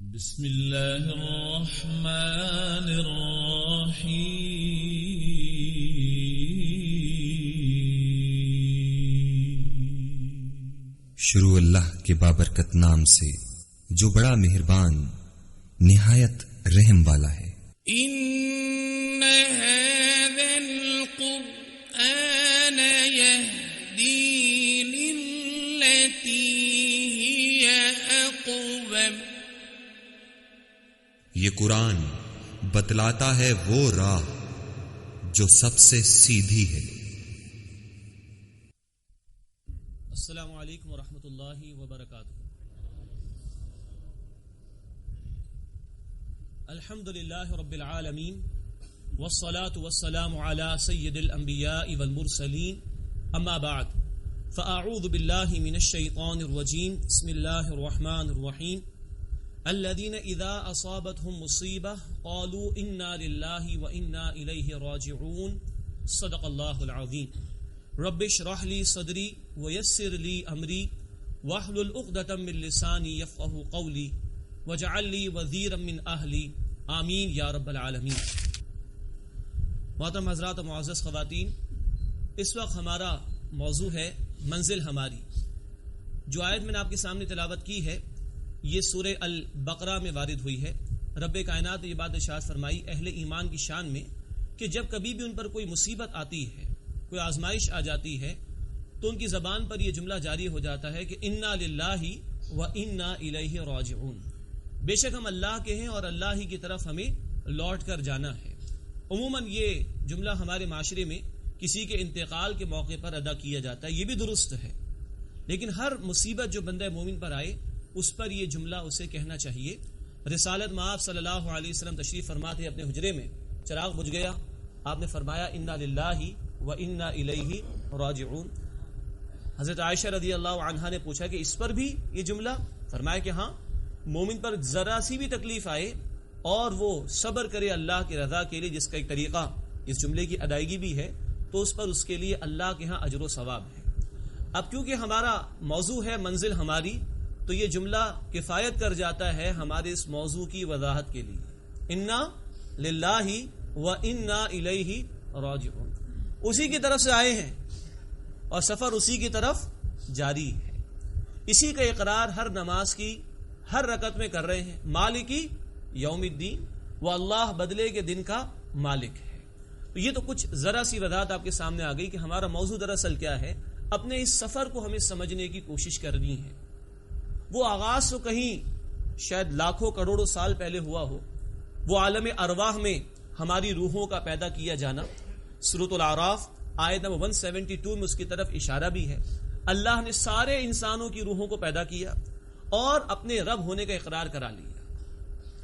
بسم اللہ الرحمن الرحیم شروع اللہ کے بابرکت نام سے جو بڑا مہربان نہایت رحم والا ہے۔ ان هذا القرآن يهدي للتي هي اقوم، یہ قرآن بتلاتا ہے وہ راہ جو سب سے سیدھی ہے۔ السلام علیکم ورحمۃ اللہ وبرکاتہ۔ الحمد للہ رب العالمین والصلاة والسلام علی سید الانبیاء والمرسلین، اما بعد فاعوذ باللہ من الشیطان الرجیم، بسم اللہ الرحمن الرحیم۔ الذین اذا اصابتهم مصیبہ قالوا انا للہ وانا الیہ راجعون، صدق اللہ العظیم۔ رب اشرح لی صدری ویسر لی امری واحلل عقدۃ من لسانی یفقهوا قولی واجعل لی وزیرا من اہلی، آمین یا رب العالمین۔ محترم حضرات و معزز خواتین، اس وقت ہمارا موضوع ہے منزل ہماری۔ جو آیت میں نے آپ کے سامنے تلاوت کی ہے یہ سورہ البقرہ میں وارد ہوئی ہے۔ رب کائنات نے یہ بات ارشاد فرمائی اہل ایمان کی شان میں کہ جب کبھی بھی ان پر کوئی مصیبت آتی ہے، کوئی آزمائش آ جاتی ہے، تو ان کی زبان پر یہ جملہ جاری ہو جاتا ہے کہ انا للہ و انا الیہ راجعون، بے شک ہم اللہ کے ہیں اور اللہ ہی کی طرف ہمیں لوٹ کر جانا ہے۔ عموماً یہ جملہ ہمارے معاشرے میں کسی کے انتقال کے موقع پر ادا کیا جاتا ہے، یہ بھی درست ہے، لیکن ہر مصیبت جو بندہ مومن پر آئے اس پر یہ جملہ اسے کہنا چاہیے۔ رسالت مآب صلی اللہ علیہ وسلم تشریف فرما تھے، اپنے حجرے میں چراغ بجھ گیا، آپ نے فرمایا انا للہ و انا الیہ راجعون۔ حضرت عائشہ رضی اللہ عنہا نے پوچھا کہ اس پر بھی یہ جملہ؟ فرمایا کہ ہاں، مومن پر ذرا سی بھی تکلیف آئے اور وہ صبر کرے اللہ کی رضا کے لیے، جس کا ایک طریقہ اس جملے کی ادائیگی بھی ہے، تو اس پر اس کے لیے اللہ کے ہاں اجر و ثواب ہے۔ اب کیونکہ ہمارا موضوع ہے منزل ہماری، تو یہ جملہ کفایت کر جاتا ہے ہمارے اس موضوع کی وضاحت کے لیے۔ انا للہ و انا الیہ راجعون، اسی کی طرف سے آئے ہیں اور سفر اسی کی طرف جاری ہے۔ اسی کا اقرار ہر نماز کی ہر رکعت میں کر رہے ہیں، مالکی یوم الدین، وہ اللہ بدلے کے دن کا مالک ہے۔ تو یہ تو کچھ ذرا سی وضاحت آپ کے سامنے آ گئی کہ ہمارا موضوع دراصل کیا ہے۔ اپنے اس سفر کو ہمیں سمجھنے کی کوشش کرنی ہے۔ وہ آغاز تو کہیں شاید لاکھوں کروڑوں سال پہلے ہوا ہو، وہ عالم ارواح میں ہماری روحوں کا پیدا کیا جانا۔ سورۃ الاعراف آیت نمبر 172 میں اس کی طرف اشارہ بھی ہے۔ اللہ نے سارے انسانوں کی روحوں کو پیدا کیا اور اپنے رب ہونے کا اقرار کرا لیا۔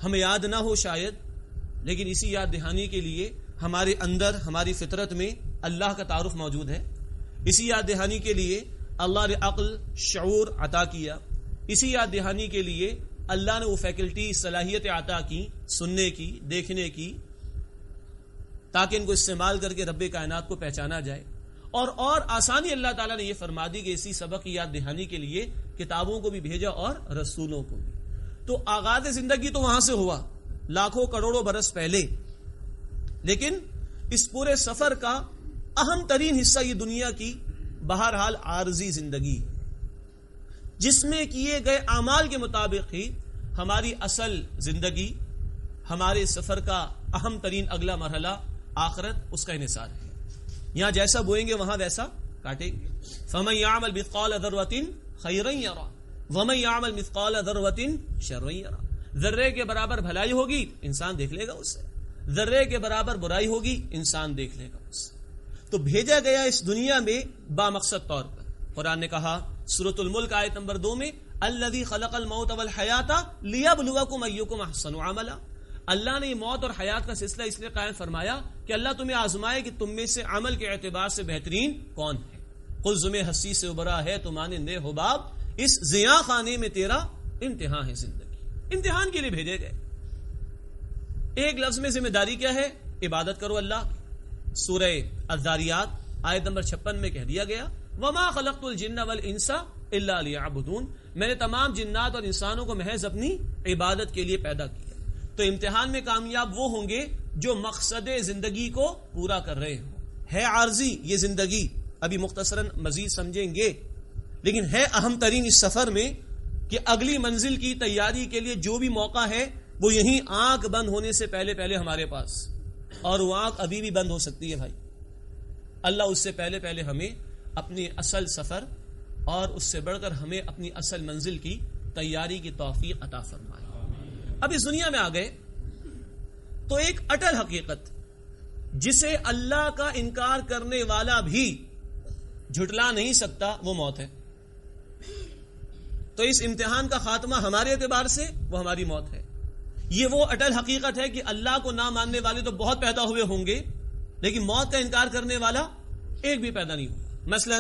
ہمیں یاد نہ ہو شاید، لیکن اسی یاد دہانی کے لیے ہمارے اندر ہماری فطرت میں اللہ کا تعارف موجود ہے۔ اسی یاد دہانی کے لیے اللہ نے عقل، شعور عطا کیا۔ اسی یاد دہانی کے لیے اللہ نے وہ فیکلٹی، صلاحیت عطا کی، سننے کی، دیکھنے کی، تاکہ ان کو استعمال کر کے رب کائنات کو پہچانا جائے۔ اور آسانی اللہ تعالیٰ نے یہ فرما دی کہ اسی سبق کی یاد دہانی کے لیے کتابوں کو بھی بھیجا اور رسولوں کو بھی۔ تو آغاز زندگی تو وہاں سے ہوا لاکھوں کروڑوں برس پہلے، لیکن اس پورے سفر کا اہم ترین حصہ یہ دنیا کی بہرحال عارضی زندگی ہے، جس میں کیے گئے اعمال کے مطابق ہی ہماری اصل زندگی، ہمارے سفر کا اہم ترین اگلا مرحلہ آخرت، اس کا انحصار ہے۔ یہاں جیسا بوئیں گے وہاں ویسا کاٹیں گے۔ فَمَن يَعْمَلْ مِثْقَالَ ذَرَّةٍ خَيْرًا يَرَهُ وَمَن يَعْمَلْ مِثْقَالَ ذَرَّةٍ شَرًّا يَرَهُ۔ ذرے کے برابر بھلائی ہوگی انسان دیکھ لے گا اسے، ذرے کے برابر برائی ہوگی انسان دیکھ لے گا اسے۔ تو بھیجا گیا اس دنیا میں با مقصد طور پر۔ قرآن نے کہا سورۃ الملک آیت نمبر 2 میں الذی خلق الموت والحیات لیبلوکم ایکم احسن عملا، اللہ نے یہ موت اور حیات کا سلسلہ اس لیے قائم فرمایا کہ اللہ تمہیں آزمائے کہ تم میں سے عمل کے اعتبار سے بہترین کون ہے۔ قل زمیں ہستی سے ابھرا ہے تو مانند حباب، اس زیاں خانے میں تیرا امتحان ہے زندگی۔ امتحان کے لیے بھیجے گئے۔ ایک لفظ میں ذمہ داری کیا ہے؟ عبادت کرو اللہ کی۔ سورہ الذاریات آیت نمبر 56 میں کہہ دیا گیا وما خلقت الجن والانس الا لیعبدون، میں نے تمام جنات اور انسانوں کو محض اپنی عبادت کے لیے پیدا کیا۔ تو امتحان میں کامیاب وہ ہوں گے جو مقصد زندگی کو پورا کر رہے ہوں۔ ہے عارضی یہ زندگی، ابھی مختصراً مزید سمجھیں گے، لیکن ہے اہم ترین اس سفر میں کہ اگلی منزل کی تیاری کے لیے جو بھی موقع ہے وہ یہیں آنکھ بند ہونے سے پہلے پہلے ہمارے پاس، اور وہ آنکھ ابھی بھی بند ہو سکتی ہے بھائی۔ اللہ اس سے پہلے پہلے ہمیں اپنی اصل سفر اور اس سے بڑھ کر ہمیں اپنی اصل منزل کی تیاری کی توفیق عطا فرمائے۔ اب اس دنیا میں آ گئے تو ایک اٹل حقیقت جسے اللہ کا انکار کرنے والا بھی جھٹلا نہیں سکتا وہ موت ہے۔ تو اس امتحان کا خاتمہ ہمارے اعتبار سے وہ ہماری موت ہے۔ یہ وہ اٹل حقیقت ہے کہ اللہ کو نہ ماننے والے تو بہت پیدا ہوئے ہوں گے، لیکن موت کا انکار کرنے والا ایک بھی پیدا نہیں ہوگا۔ مثلا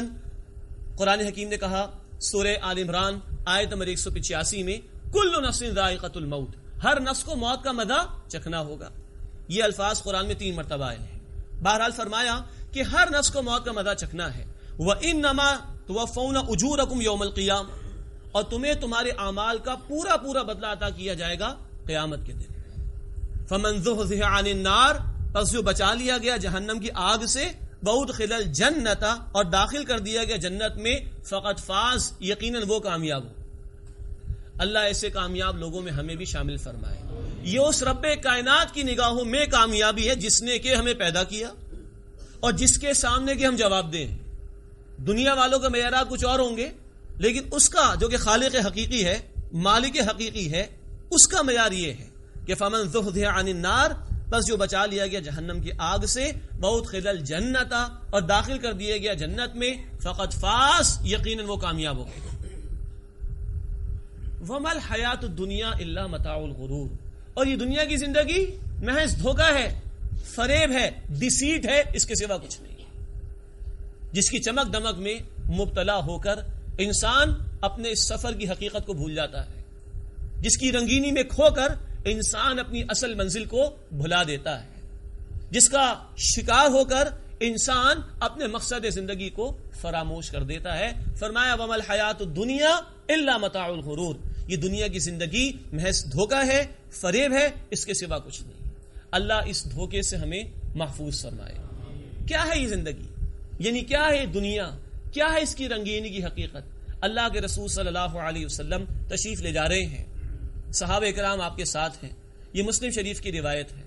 قرآن حکیم نے کہا سورہ آل عمران آیت نمبر 185 میں کل نفس ذائقۃ الموت، ہر نفس کو موت کا مزہ چکھنا ہوگا۔ یہ الفاظ قرآن میں 3 مرتبہ آئے ہیں۔ بہرحال فرمایا کہ ہر نفس کو موت کا مزہ چکھنا ہے۔ وَإِنَّمَا تُوَفَّوْنَ أُجُورَكُمْ يَوْمَ الْقِيَامَةِ، اور تمہیں تمہارے اعمال کا پورا پورا بدلہ عطا کیا جائے گا قیامت کے دن۔ فَمَنْ زُحْزِحَ عَنِ النَّارِ، پس جو بچا لیا گیا جہنم کی آگ سے، وَأُدْخِلَ الْجَنَّةَ، اور داخل کر دیا گیا جنت میں، فَقَدْ فَازَ، یقیناً وہ کامیاب ہو۔ اللہ ایسے کامیاب لوگوں میں ہمیں بھی شامل فرمائے۔ یہ اس رب کائنات کی نگاہوں میں کامیابی ہے جس نے کہ ہمیں پیدا کیا اور جس کے سامنے کہ ہم جواب دیں۔ دنیا والوں کا معیارات کچھ اور ہوں گے، لیکن اس کا جو کہ خالق حقیقی ہے، مالک حقیقی ہے، اس کا معیار یہ ہے کہ فمن زحزح عن النار، بس جو بچا لیا گیا جہنم کی آگ سے، وادخل الجنت، اور داخل کر دیا گیا جنت میں، فقد فاز، یقیناً وہ کامیاب ہو گئے۔ وما الحیات الدنیا الا متاع الغرور، اور یہ دنیا کی زندگی محض دھوکہ ہے، فریب ہے، ڈیسیٹ ہے، اس کے سوا کچھ نہیں، جس کی چمک دمک میں مبتلا ہو کر انسان اپنے اس سفر کی حقیقت کو بھول جاتا ہے، جس کی رنگینی میں کھو کر انسان اپنی اصل منزل کو بھلا دیتا ہے، جس کا شکار ہو کر انسان اپنے مقصد زندگی کو فراموش کر دیتا ہے۔ فرمایا وما الحیات الدنیا الا متاع الغرور، یہ دنیا کی زندگی محض دھوکہ ہے، فریب ہے، اس کے سوا کچھ نہیں۔ اللہ اس دھوکے سے ہمیں محفوظ فرمائے۔ کیا ہے یہ زندگی، یعنی کیا ہے دنیا، کیا ہے اس کی رنگینی کی حقیقت؟ اللہ کے رسول صلی اللہ علیہ وسلم تشریف لے جا رہے ہیں، صحابہ کرام آپ کے ساتھ ہیں، یہ مسلم شریف کی روایت ہے۔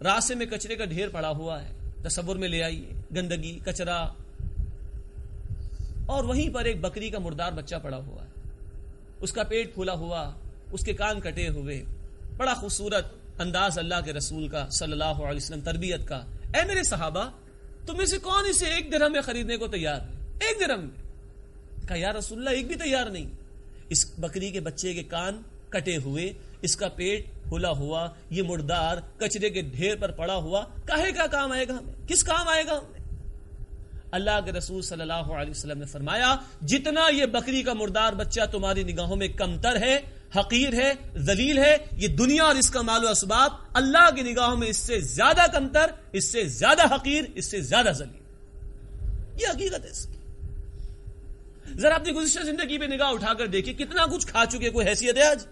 راستے میں کچرے کا ڈھیر پڑا ہوا ہے، تصور میں لے آئیے، گندگی، کچرا، اور وہیں پر ایک بکری کا مردار بچہ پڑا ہوا ہے، اس کا پیٹ پھولا ہوا، اس کے کان کٹے ہوئے، بڑا خوبصورت انداز اللہ کے رسول کا صلی اللہ علیہ وسلم تربیت کا۔ اے میرے صحابہ، تم میں سے کون اسے 1 درہم میں خریدنے کو تیار ہے؟ 1 درہم میں؟ کہا یا رسول اللہ ایک بھی تیار نہیں۔ اس بکری کے بچے کے کان کٹے ہوئے، اس کا پیٹ پھولا ہوا، یہ مردار کچرے کے ڈھیر پر پڑا ہوا، کاہے کا کام آئے گا ہمیں؟ کس کام آئے گا ہمیں؟ اللہ کے رسول صلی اللہ علیہ وسلم نے فرمایا جتنا یہ بکری کا مردار بچہ تمہاری نگاہوں میں کمتر ہے، حقیر ہے، ذلیل ہے، یہ دنیا اور اس کا مال و اسباب اللہ کی نگاہوں میں اس سے زیادہ کمتر، اس سے زیادہ حقیر، اس سے زیادہ ذلیل۔ یہ حقیقت ہے اس کی۔ ذرا اپنی گزشتہ زندگی پہ نگاہ اٹھا کر دیکھیں، کتنا کچھ کھا چکے کوئی حیثیت ہے آج؟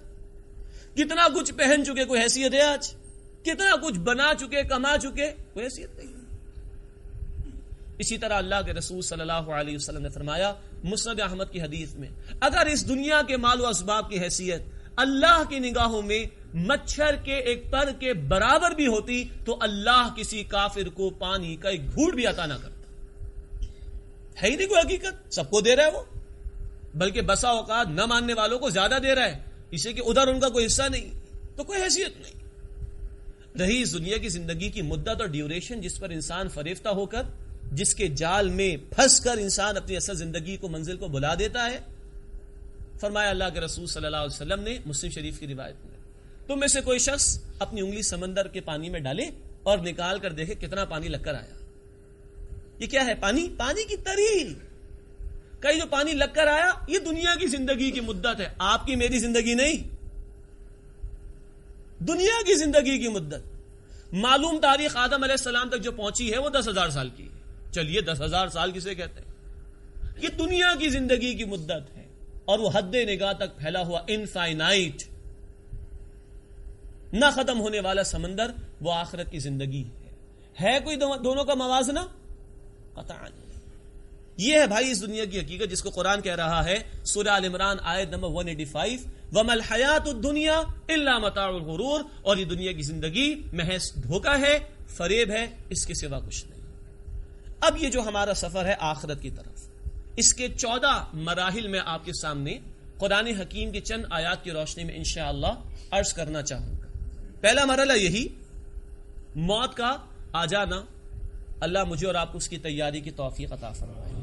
کتنا کچھ پہن چکے کوئی حیثیت ہے آج؟ کتنا کچھ بنا چکے، کما چکے، کوئی حیثیت نہیں۔ اسی طرح اللہ کے رسول صلی اللہ علیہ وسلم نے فرمایا مسند احمد کی حدیث میں، اگر اس دنیا کے مال و اسباب کی حیثیت اللہ کی نگاہوں میں مچھر کے ایک پر کے برابر بھی ہوتی تو اللہ کسی کافر کو پانی کا ایک گھونٹ بھی عطا نہ کرتا۔ ہے ہی نہیں کوئی حقیقت، سب کو دے رہا ہے وہ، بلکہ بسا اوقات نہ ماننے والوں کو زیادہ دے رہا ہے، اسے کہ ادھر ان کا کوئی حصہ نہیں، تو کوئی حیثیت نہیں۔ رہی اس دنیا کی زندگی کی مدت اور ڈیوریشن جس پر انسان فریفتہ ہو کر، جس کے جال میں پھنس کر انسان اپنی اصل زندگی کو، منزل کو بھلا دیتا ہے، فرمایا اللہ کے رسول صلی اللہ علیہ وسلم نے مسلم شریف کی روایت میں، تم میں سے کوئی شخص اپنی انگلی سمندر کے پانی میں ڈالے اور نکال کر دیکھے کتنا پانی لگ کر آیا۔ یہ کیا ہے؟ پانی، پانی کی تری، کئی جو پانی لگ کر آیا، یہ دنیا کی زندگی کی مدت ہے، آپ کی میری زندگی نہیں، دنیا کی زندگی کی مدت۔ معلوم تاریخ آدم علیہ السلام تک جو پہنچی ہے وہ 10,000 سال کی ہے۔ چلیے 10,000 سال کسے کہتے ہیں؟ یہ دنیا کی زندگی کی مدت ہے۔ اور وہ حد نگاہ تک پھیلا ہوا انفائنائٹ نہ ختم ہونے والا سمندر، وہ آخرت کی زندگی ہے کوئی دونوں کا موازنہ؟ قطعاً یہ ہے بھائی اس دنیا کی حقیقت، جس کو قرآن کہہ رہا ہے سورہ آل عمران آیت نمبر 185، وَمَا الْحَيَاةُ الدُّنْيَا إِلَّا مَتَاعُ الْغُرُورِ، اور یہ دنیا کی زندگی محض دھوکہ ہے، فریب ہے، اس کے سوا کچھ نہیں۔ اب یہ جو ہمارا سفر ہے آخرت کی طرف، اس کے 14 مراحل میں آپ کے سامنے قرآن حکیم کی چند آیات کی روشنی میں انشاءاللہ عرض کرنا چاہوں گا۔ پہلا مرحلہ یہی، موت کا آ جانا، اللہ مجھے اور آپ کو اس کی تیاری کی توفیق عطا فرمائے۔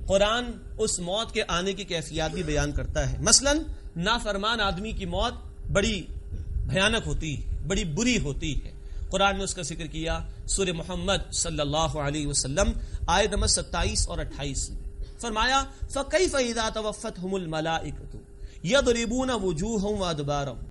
قرآن اس موت کے آنے کی کیفیات بھی بیان کرتا ہے، مثلا نافرمان آدمی کی موت بڑی بھیانک ہوتی ہے، بڑی بری ہوتی ہے، قرآن نے اس کا ذکر کیا سورہ محمد صلی اللہ علیہ وسلم آیت نمبر 27 اور 28 میں فرمایا فَكَيْفَ إِذَا تَوَفَّتْهُمُ الْمَلَائِكَةُ يَضْرِبُونَ وُجُوهَهُمْ وَأَدْبَارَهُمْ